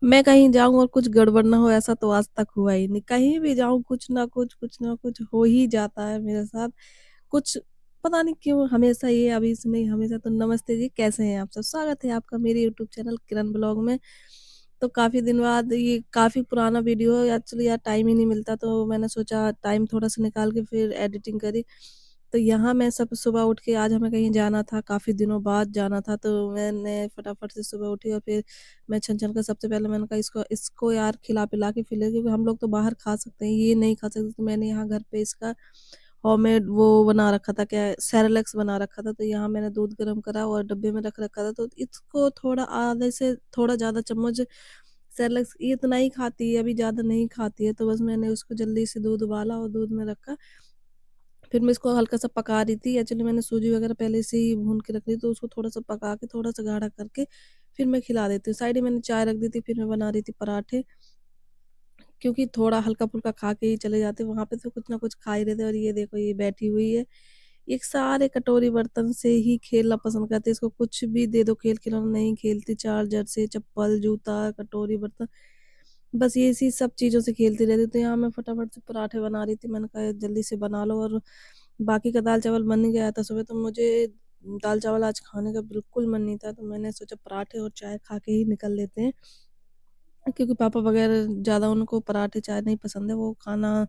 मैं कहीं जाऊँ और कुछ गड़बड़ ना हो ऐसा तो आज तक हुआ ही नहीं। कहीं भी जाऊँ कुछ ना कुछ हो ही जाता है मेरे साथ। कुछ पता नहीं क्यों हमेशा ये अभी से नहीं हमेशा तो नमस्ते जी, कैसे हैं आप सब? स्वागत है आपका मेरे यूट्यूब चैनल किरण ब्लॉग में। तो काफ़ी दिन बाद ये काफ़ी पुराना वीडियो है, एक्चुअली यार टाइम ही नहीं मिलता तो मैंने सोचा टाइम थोड़ा-सा निकाल के फिर एडिटिंग करी। तो यहाँ मैं सब सुबह उठ के आज हमें कहीं जाना था, काफ़ी दिनों बाद जाना था तो मैंने फटाफट से सुबह उठी और फिर मैं छन-छन का सबसे पहले मैंने कहा इसको इसको यार खिला-पिला के फिर ले क्योंकि हम लोग तो बाहर खा सकते हैं, ये नहीं खा सकते। तो मैंने यहाँ घर पे इसका होममेड वो बना रखा था, क्या सेरेलैक्स बना रखा था, तो यहाँ मैंने दूध गरम करा और डब्बे में रख रखा था। तो इसको थोड़ा आधे से थोड़ा ज़्यादा चम्मच सेरेलैक्स ये इतना ही खाती है, अभी ज़्यादा नहीं खाती है। तो बस मैंने उसको जल्दी से दूध उबाला और दूध में रखा। फिर मैं इसको हल्का-सा पका रही थी, एक्चुअली मैंने सूजी वगैरह पहले से ही भून के रख ली, तो उसको थोड़ा-सा पका के, थोड़ा-सा गाढ़ा करके फिर मैं खिला देती हूँ। साइड में मैंने चाय रख दी थी, फिर मैं बना रही थी पराठे, क्योंकि थोड़ा हल्का-फुल्का खा के ही चले जाते, वहाँ पे तो कुछ ना कुछ खा ही रहे थे। और ये देखो ये बैठी हुई है, ये सारे कटोरी बर्तन से ही खेलना पसंद करती है, इसको कुछ भी दे दो खेल-खिलौना नहीं खेलती, चार्जर से, चप्पल, जूता, कटोरी बर्तन, बस ये इसी सब चीज़ों से खेलती रहती है। तो यहाँ मैं फटाफट से पराठे बना रही थी, मैंने कहा जल्दी से बना लो और बाकी का दाल-चावल बन ही गया था सुबह, तो मुझे दाल-चावल आज खाने का बिल्कुल मन नहीं था, तो मैंने सोचा पराठे और चाय खा के ही निकल लेते हैं। क्योंकि पापा वगैरह ज़्यादा उनको पराठे चाय नहीं पसंद है, वो खाना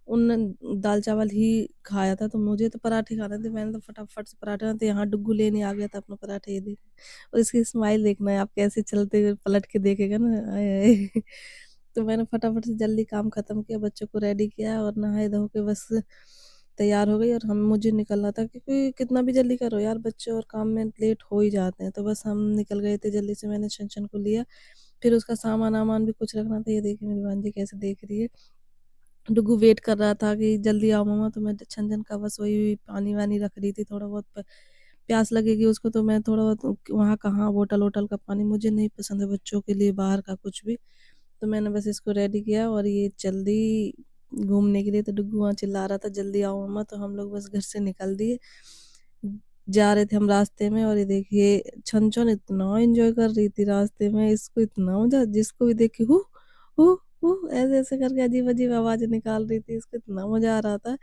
उन दाल-चावल ही खाया था, तो मुझे तो पराठे खाने थे, मैंने तो फटाफट से पराठे तो यहाँ डुग्गू लेने आ गया था अपना पराठे, ये देखिए और इसकी स्माइल देखना है आप कैसे चलते हुए पलट के देखेगा ना, आय हाय! तो मैंने फटाफट से जल्दी काम खत्म किया, बच्चों को रेडी किया और नहाए-धो के बस तैयार हो गई और हम मुझे निकलना था क्योंकि कितना भी जल्दी करो यार बच्चे और काम में लेट हो ही जाते हैं, तो बस हम निकल गए थे जल्दी से। मैंने छन-छन को लिया, फिर उसका सामान-वामान भी कुछ रखना था, ये देखिए मेरी भांजी कैसे देख रही है। डुग्गू वेट कर रहा था कि जल्दी आओ मम्मा, तो मैं छन-छन का बस वही पानी-वानी रख रही थी, थोड़ा बहुत प्यास लगेगी उसको, तो मैं थोड़ा बहुत वहाँ कहाँ बोतल-वोतल का पानी मुझे नहीं पसंद है बच्चों के लिए बाहर का कुछ भी। तो मैंने बस इसको रेडी किया और ये जल्दी घूमने के लिए, तो डुग्गू वहाँ चिल्ला रहा था जल्दी आओ मम्मा, तो हम लोग बस घर से निकल दिए। जा रहे थे हम रास्ते में और ये देखिए छन-छन इतना एन्जॉय कर रही थी रास्ते में, इसको इतना मज़ा जिसको भी देखे हु, हु, हु ऐसे-ऐसे करके अजीब-अजीब आवाज़ें निकाल रही थी, इसको इतना मज़ा आ रहा था।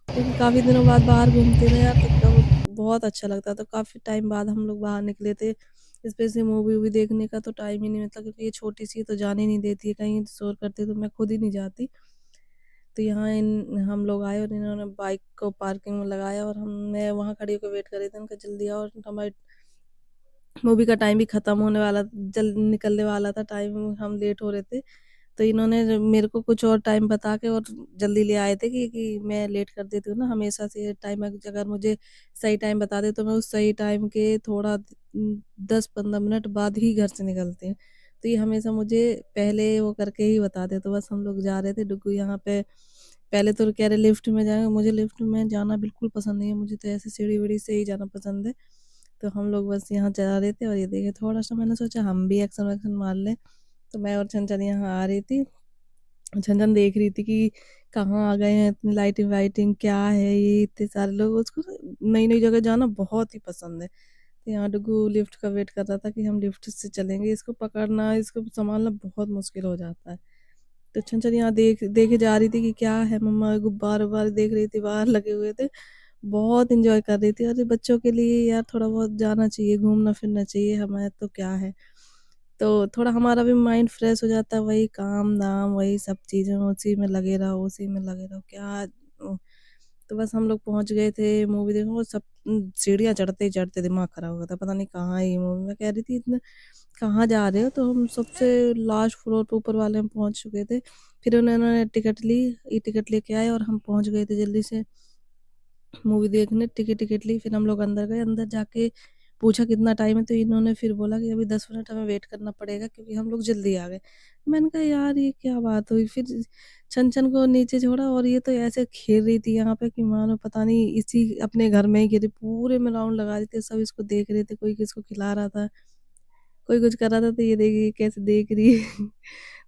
क्योंकि काफ़ी दिनों बाद बाहर घूमते ना यार, तो तब बहुत अच्छा लगता था। काफ़ी टाइम बाद हम लोग बाहर निकले थे, स्पेशली मूवी-वूवी देखने का तो टाइम ही नहीं मिलता क्योंकि ये छोटी-सी है तो जाने नहीं देती है, कहीं शोर करती है तो मैं खुद ही नहीं जाती। तो यहाँ इन हम लोग आए और इन्होंने बाइक को पार्किंग में लगाया और हम मैं वहाँ खड़ी होकर वेट कर रही थी, उनका जल्दी आओ और हमारी मूवी का टाइम भी खत्म होने वाला, जल निकलने वाला था टाइम, हम लेट हो रहे थे। तो इन्होंने मेरे को कुछ और टाइम बता के और जल्दी ले आए थे कि मैं लेट कर देती हूँ ना हमेशा से, टाइम अगर मुझे सही टाइम बता दे तो मैं उस सही टाइम के थोड़ा 10-15 मिनट बाद ही घर से निकलती हूँ। तो ये हमेशा मुझे पहले वो करके ही बता दे, तो बस हम लोग जा रहे थे डुग्गू यहाँ पे, पहले तो कह रहे लिफ्ट में जाएँगे, मुझे लिफ्ट में जाना बिल्कुल पसंद नहीं है, मुझे तो ऐसे सीढ़ी-वीढ़ी से ही जाना पसंद है। तो हम लोग बस यहाँ जा रहे थे और ये देखिए थोड़ा-सा मैंने सोचा हम भी एक्शन-वैक्शन मार लें, तो मैं और छन-छन यहाँ आ रही थी। छन-छन देख रही थी कि कहाँ आ गए हैं, इतनी लाइटिंग-वाइटिंग क्या है ये, इतने सारे लोग, उसको नई-नई जगह जाना बहुत ही पसंद है। तो यहाँ डुग्गू लिफ्ट का वेट कर रहा था कि हम लिफ्ट से चलेंगे, इसको पकड़ना, इसको सँभालना बहुत मुश्किल हो जाता है। तो छन-छन यहाँ देखे जा रही थी कि क्या है, मम्मा गुब्बारे-वुब्बारे देख रही थी, बाहर लगे हुए थे। बहुत एन्जॉय कर रही थी। अरे बच्चों के लिए यार थोड़ा बहुत जाना चाहिए, घूमना-फिरना चाहिए, हमें तो क्या है। तो थोड़ा हमारा भी माइंड फ्रेश हो जाता है, वही काम-धाम, वही सब चीज़ें, उसी में लगे रहो, क्या तो बस हम लोग पहुँच गए थे मूवी देखने, वो सब सीढ़ियाँ चढ़ते ही चढ़ते दिमाग खराब हो गया था, पता नहीं कहाँ है ये मूवी। मैं कह रही थी इतना कहाँ जा रहे हो? तो हम सबसे लास्ट फ्लोर पे ऊपर वाले में पहुँच चुके थे। फिर उन्होंने टिकट ली, ई-टिकट लेके आए और हम पहुँच गए थे जल्दी से मूवी देखने, टिकट ली, फिर हम लोग अंदर गए, अंदर जाके पूछा कितना टाइम है, तो इन्होंने फिर बोला कि अभी 10 मिनट हमें वेट करना पड़ेगा क्योंकि हम लोग जल्दी आ गए। मैंने कहा यार ये क्या बात हुई? फिर छन-छन को नीचे छोड़ा और ये तो ऐसे खेल रही थी यहाँ पे कि मानो पता नहीं इसी अपने घर में ही खेली, पूरे में राउंड लगा रही थी, सब इसको देख रहे थे, कोई किसको खिला रहा था, कोई कुछ कर रहा था, तो ये देखिए कैसे देख रही है।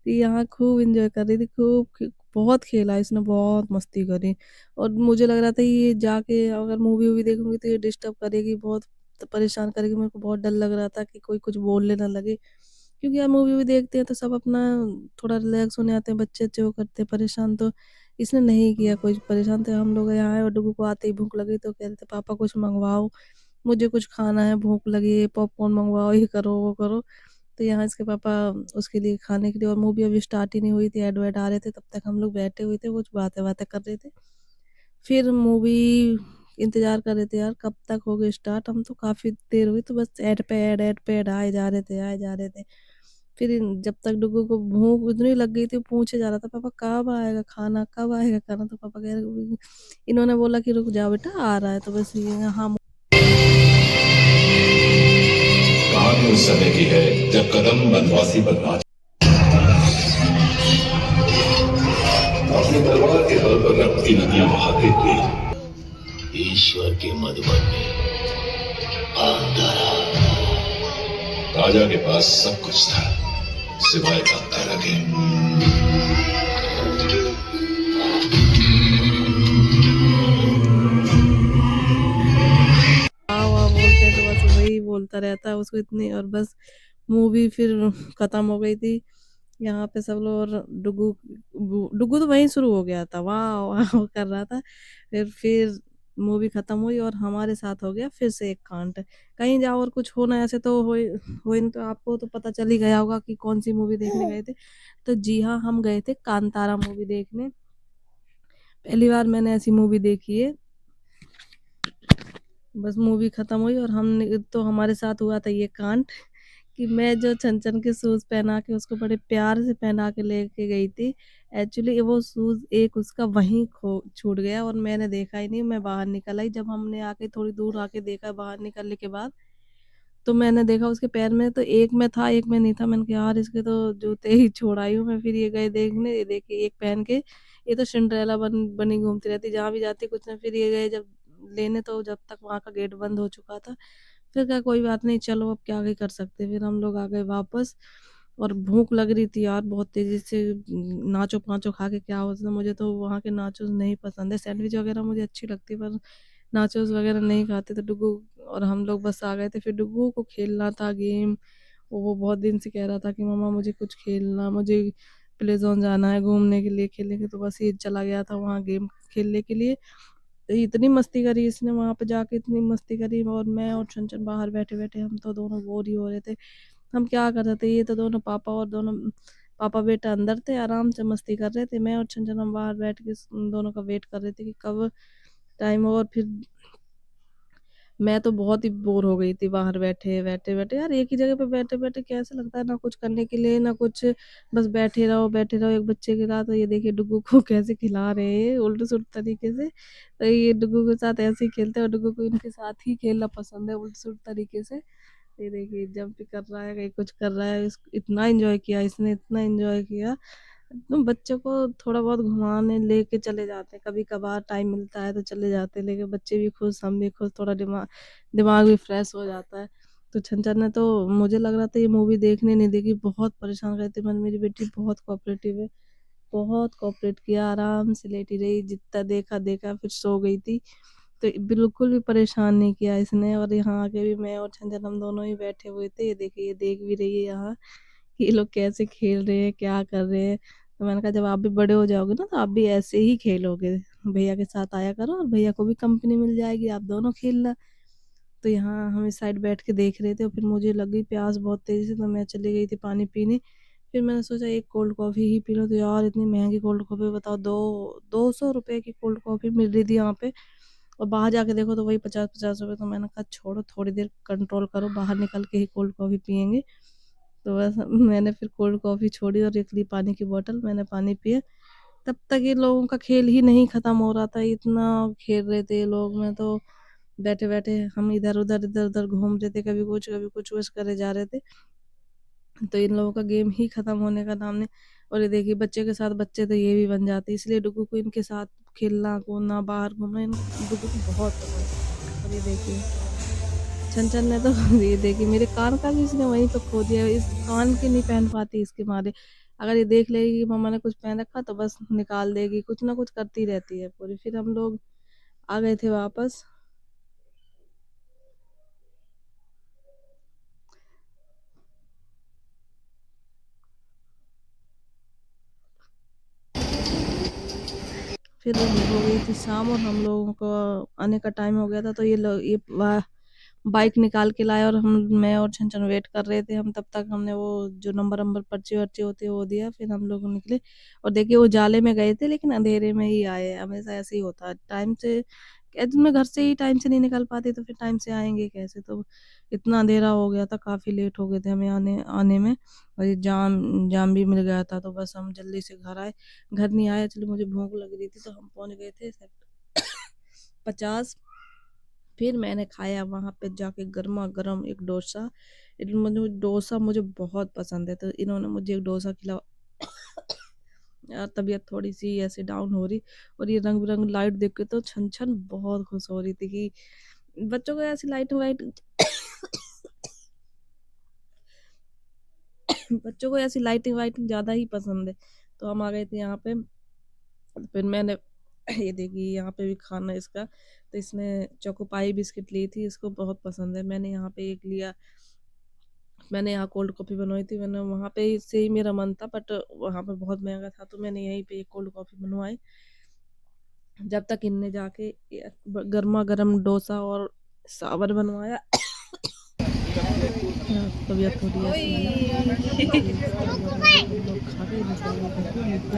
तो यहाँ खूब एन्जॉय कर रही थी, खूब बहुत खेला इसने, बहुत मस्ती करी और मुझे लग रहा था ये जाके अगर मूवी-वूवी देखूँगी तो ये डिस्टर्ब करेगी बहुत, तो परेशान करेगी, मेरे को बहुत डर लग रहा था कि कोई कुछ बोलने ना लगे। क्योंकि यार मूवी भी देखते हैं तो सब अपना थोड़ा रिलैक्स होने आते हैं, बच्चे अच्छे वो करते हैं परेशान, तो इसने नहीं किया कोई परेशान। तो हम लोग यहाँ आए और डुगू को आते ही भूख लगी तो कह रहे थे पापा कुछ मंगवाओ, मुझे कुछ खाना है, भूख लगी है, पॉपकॉर्न मंगवाओ, ये करो वो करो। तो यहाँ इसके पापा उसके लिए खाने के लिए, और मूवी अभी स्टार्ट ही नहीं हुई थी, एड वेड आ रहे थे, तब तक हम लोग बैठे हुए थे कुछ बातें बातें कर रहे थे। फिर मूवी इंतजार कर रहे थे यार कब तक होगी स्टार्ट, हम तो काफी देर हुई, तो बस ऐड पे ऐड आए जा रहे थे आए जा रहे थे। फिर जब तक डुगू को भूख इतनी लग गई थी, पूछे जा रहा था पापा कब आएगा खाना, कब आएगा खाना, तो पापा कह रहे, इन्होंने बोला कि रुक जाओ बेटा आ रहा है, तो बस ये हाँ। कहानी उस समय की है जब कदम बनवासी पर नाच अपने तलवार के बल पर रक्त की नदियां बहाते हुए ईश्वर के मधुबन में अंधारा। राजा के पास सब कुछ था सिवाय अंधारा के। बोलते तो बस वही बोलता रहता है उसको इतनी, और बस मूवी फिर खत्म हो गई थी। यहाँ पे सब लोग, और डुगू डुगू तो वहीं शुरू हो गया था, वाह वाह कर रहा था। फिर मूवी खत्म हुई और हमारे साथ हो गया फिर से एक कांड। कहीं जाओ और कुछ होना ऐसे तो हो नहीं, तो आपको तो पता चल ही गया होगा कि कौन सी मूवी देखने गए थे। तो जी हाँ, हम गए थे कांतारा मूवी देखने। पहली बार मैंने ऐसी मूवी देखी है। बस मूवी खत्म हुई और हमने तो, हमारे साथ हुआ था ये कांड कि मैं जो छन के शूज पहना के उसको बड़े प्यार से पहना के लेके गई थी, एक्चुअली वो शूज एक उसका वहीं खो छूट गया और मैंने देखा ही नहीं। मैं बाहर निकल आई, जब हमने आके थोड़ी दूर आके देखा बाहर निकलने के बाद, तो मैंने देखा उसके पैर में तो एक में था एक में नहीं था। मैंने कहा यार इसके तो जूते ही छोड़ आई हूँ मैं। फिर ये गए देखने, ये देखे एक पहन के, ये तो सिंड्रेला बनी घूमती रहती जहाँ भी जाती कुछ ना। फिर ये गए जब लेने, तो जब तक वहां का गेट बंद हो चुका था। फिर क्या, कोई बात नहीं, चलो अब क्या ही कर सकते। फिर हम लोग आ गए वापस, और भूख लग रही थी यार बहुत तेजी से। नाचो पाँचो खा के क्या होता, मुझे तो वहाँ के नाचोस नहीं पसंद है, सैंडविच वगैरह मुझे अच्छी लगती है पर नाचोस वगैरह नहीं खाते। तो डुगू और हम लोग बस आ गए थे। फिर डुगू को खेलना था गेम, वो बहुत दिन से कह रहा था कि मम्मा मुझे कुछ खेलना, मुझे प्ले जोन जाना है घूमने के लिए खेलने के, तो बस ये चला गया था वहाँ गेम खेलने के लिए। तो इतनी मस्ती करी इसने वहां पे जाके, इतनी मस्ती करी, और मैं और छन बाहर बैठे बैठे हम तो दोनों बोर ही हो रहे थे। हम क्या कर रहे थे, ये तो दोनों पापा और दोनों पापा बेटा अंदर थे आराम से मस्ती कर रहे थे, मैं और छन हम बाहर बैठ के उन दोनों का वेट कर रहे थे कि कब टाइम हो। और फिर मैं तो बहुत ही बोर हो गई थी बाहर बैठे बैठे बैठे यार, एक ही जगह पे बैठे बैठे कैसे लगता है, ना कुछ करने के लिए ना कुछ, बस बैठे रहो बैठे रहो। एक बच्चे के साथ, ये देखिए डुगू को कैसे खिला रहे हैं उल्टे सुल्टे तरीके से। तो ये डुगू के साथ ऐसे ही खेलते हैं, और डुगू को इनके साथ ही खेलना पसंद है उल्टे सुल्टे तरीके से। ये देखिए जंप कर रहा है, कहीं कुछ कर रहा है, इतना एंजॉय किया इसने, इतना एंजॉय किया। तुम बच्चों को थोड़ा बहुत घुमाने लेके चले जाते हैं, कभी कभार टाइम मिलता है तो चले जाते हैं, लेकिन बच्चे भी खुश हम भी खुश, थोड़ा दिमाग दिमाग भी फ्रेश हो जाता है। तो छन ने तो, मुझे लग रहा था ये मूवी देखने नहीं देगी, बहुत परेशान रहती, मन मेरी बेटी बहुत कोऑपरेटिव है, बहुत कोऑपरेट किया, आराम से लेटी रही, जितना देखा देखा फिर सो गई थी। तो बिल्कुल भी परेशान नहीं किया इसने। और यहाँ आके भी मैं और छन हम दोनों ही बैठे हुए थे, ये देखिए ये देख भी रही है यहाँ कि ये लोग कैसे खेल रहे हैं क्या कर रहे हैं। तो मैंने कहा जब आप भी बड़े हो जाओगे ना तो आप भी ऐसे ही खेलोगे, भैया के साथ आया करो और भैया को भी कंपनी मिल जाएगी, आप दोनों खेलना। तो यहाँ हम इस साइड बैठ के देख रहे थे, और फिर मुझे लगी प्यास बहुत तेजी से, तो मैं चली गई थी पानी पीने। फिर मैंने सोचा एक कोल्ड कॉफ़ी ही पी लो, तो यार इतनी महंगी कोल्ड कॉफ़ी, बताओ 200 रुपए की कोल्ड कॉफ़ी मिल रही थी यहाँ पे, और बाहर जाके देखो तो वही 50-50 रुपए। तो मैंने कहा छोड़ो, थोड़ी देर कंट्रोल करो, बाहर निकल के ही कोल्ड कॉफ़ी पियेंगे। तो बस मैंने फिर कोल्ड कॉफ़ी छोड़ी और एक ली पानी की बोतल, मैंने पानी पिया। तब तक ये लोगों का खेल ही नहीं खत्म हो रहा था, इतना खेल रहे थे ये लोग। मैं तो बैठे बैठे हम इधर उधर घूम रहे थे, कभी कुछ वश करे जा रहे थे। तो इन लोगों का गेम ही खत्म होने का नाम नहीं। और ये देखिए बच्चे के साथ बच्चे तो ये भी बन जाते, इसलिए डुगू को इनके साथ खेलना कूदना बाहर घूमना डुगू को बहुत पसंद। और ये देखिए छन ने तो ये देखिए मेरे कान का भी इसने वहीं पे खो दिया, इस कान के नहीं पहन पाती इसके मारे। अगर ये देख लेगी कि मम्मा ने कुछ पहन रखा तो बस निकाल देगी, कुछ ना कुछ करती रहती है पूरी। फिर हम लोग आ गए थे वापस। फिर हो गई थी शाम और हम लोगों को आने का टाइम हो गया था, तो ये बाइक निकाल के लाए और मैं और छन-छन वेट कर रहे थे हम, तब तक हमने वो जो नंबर पर्ची-वर्ची होती है वो दिया, फिर हम लोग निकले और देखिए वो उजाले में गए थे लेकिन अंधेरे में ही आए, हमेशा ऐसे ही होता है। टाइम से कह दिन में घर से ही टाइम से नहीं निकल पाते तो फिर टाइम से आएँगे कैसे? तो इतना अंधेरा हो गया था, काफ़ी लेट हो गए थे हमें आने आने में और ये जाम जाम भी मिल गया था, तो बस हम जल्दी से घर आए। घर नहीं आए, एक्चुअली मुझे भूख लग रही थी तो हम पहुँच गए थे सेक्टर 50। फिर मैंने खाया वहाँ पे जाके गरमा-गरम एक डोसा। मुझे डोसा मुझे बहुत पसंद है, तो इन्होंने मुझे एक डोसा खिलाया। यार तबीयत थोड़ी-सी ऐसे डाउन हो रही और ये रंग-बिरंगी लाइट देख के तो छन-छन बहुत खुश हो रही थी कि बच्चों को ऐसी लाइटिंग-वाइटिंग बच्चों को ऐसी लाइटिंग-वाइटिंग ज़्यादा ही पसंद है। तो हम आ गए थे यहाँ पे, फिर मैंने ये देखिए यहाँ पे भी खाना इसका, तो इसने चोको पाई बिस्किट ली थी, इसको बहुत पसंद है। मैंने यहाँ पे एक लिया, मैंने यहाँ कोल्ड कॉफ़ी बनवाई थी, मैंने वहाँ पे से ही मेरा मन था बट वहाँ पे बहुत महँगा था, तो मैंने यहीं पे एक कोल्ड कॉफ़ी बनवाई। जब तक इनने जाके गरमा-गरम डोसा और सांभर बनवाया। तबीयत थोड़ी ऐसी है। फिर उसके बाद हम लोग खा के निकल गए घर पे।